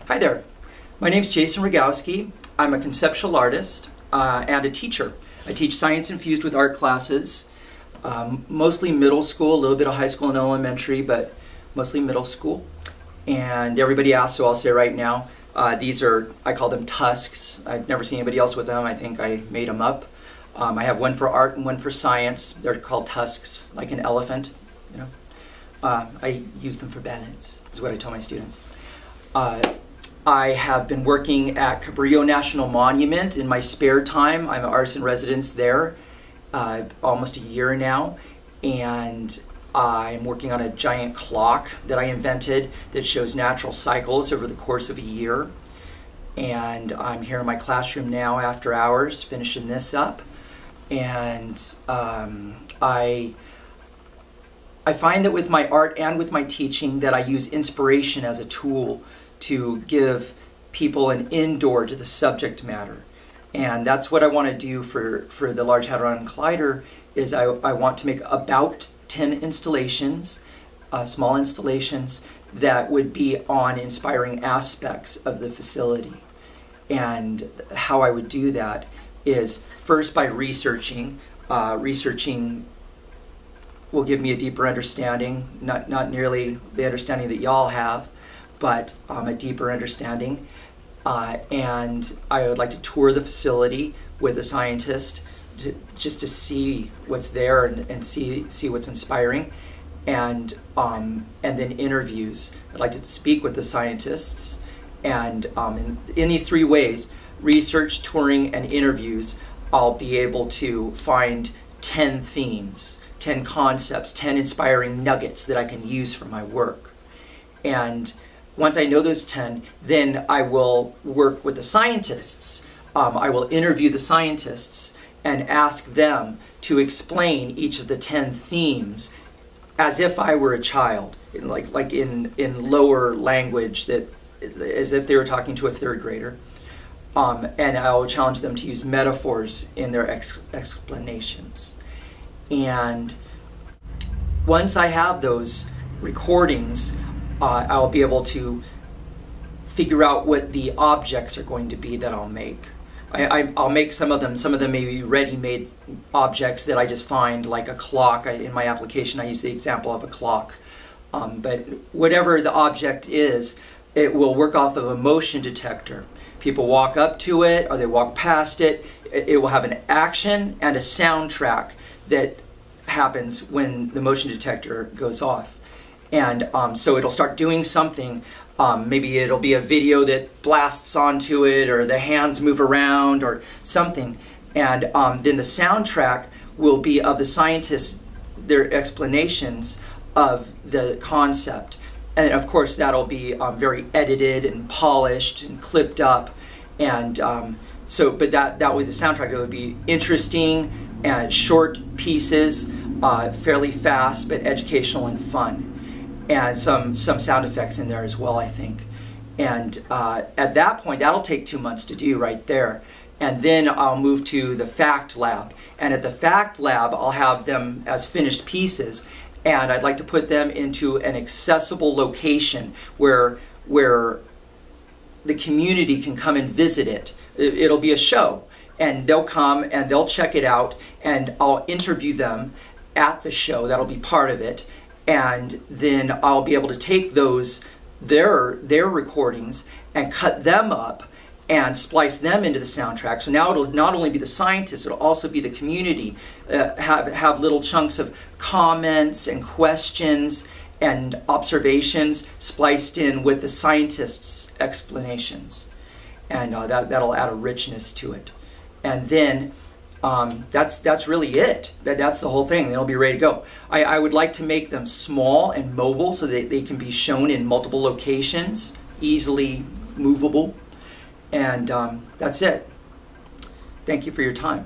Hi there, my name is Jason Rogalski. I'm a conceptual artist and a teacher. I teach science infused with art classes, mostly middle school, a little bit of high school and elementary, but mostly middle school. And everybody asks, so I'll say right now, these are, I call them tusks. I've never seen anybody else with them. I think I made them up. I have one for art and one for science. They're called tusks, like an elephant, you know. I use them for balance, is what I tell my students. I have been working at Cabrillo National Monument in my spare time. I'm an artist in residence there almost a year now, and I'm working on a giant clock that I invented that shows natural cycles over the course of a year. And I'm here in my classroom now after hours finishing this up. And I find that with my art and with my teaching that I use inspiration as a tool to give people an indoor to the subject matter. And that's what I want to do for the Large Hadron Collider, is I want to make about 10 installations, small installations, that would be on inspiring aspects of the facility. And how I would do that is first by researching. Researching will give me a deeper understanding, not nearly the understanding that y'all have, but a deeper understanding. And I would like to tour the facility with a scientist just to see what's there and see what's inspiring, and then interviews. I'd like to speak with the scientists, and in these three ways, research, touring, and interviews, I'll be able to find 10 themes, 10 concepts, 10 inspiring nuggets that I can use for my work. And once I know those 10, then I will work with the scientists. I will interview the scientists and ask them to explain each of the 10 themes as if I were a child, like in lower language, that as if they were talking to a third grader. And I will challenge them to use metaphors in their explanations. And once I have those recordings, I'll be able to figure out what the objects are going to be that I'll make. I'll make some of them may be ready-made objects that I just find, like a clock. In my application I use the example of a clock. But whatever the object is, it will work off of a motion detector. People walk up to it or they walk past it. It will have an action and a soundtrack that happens when the motion detector goes off. And so it'll start doing something. Maybe it'll be a video that blasts onto it, or the hands move around or something. And then the soundtrack will be of the scientists, their explanations of the concept. And of course that'll be very edited and polished and clipped up. And but that way the soundtrack, it would be interesting and short pieces, fairly fast but educational and fun. And some sound effects in there as well, I think. And at that point, that'll take 2 months to do right there. And then I'll move to the fact lab. And at the fact lab, I'll have them as finished pieces. And I'd like to put them into an accessible location where the community can come and visit it. It'll be a show. And they'll come and they'll check it out. And I'll interview them at the show. That'll be part of it. And then I'll be able to take their recordings and cut them up and splice them into the soundtrack. So now it'll not only be the scientists, it'll also be the community. Have little chunks of comments and questions and observations spliced in with the scientists' explanations. And that'll add a richness to it. And then that's really it. That's the whole thing. They'll be ready to go. I would like to make them small and mobile so that they can be shown in multiple locations, easily movable. And that's it. Thank you for your time.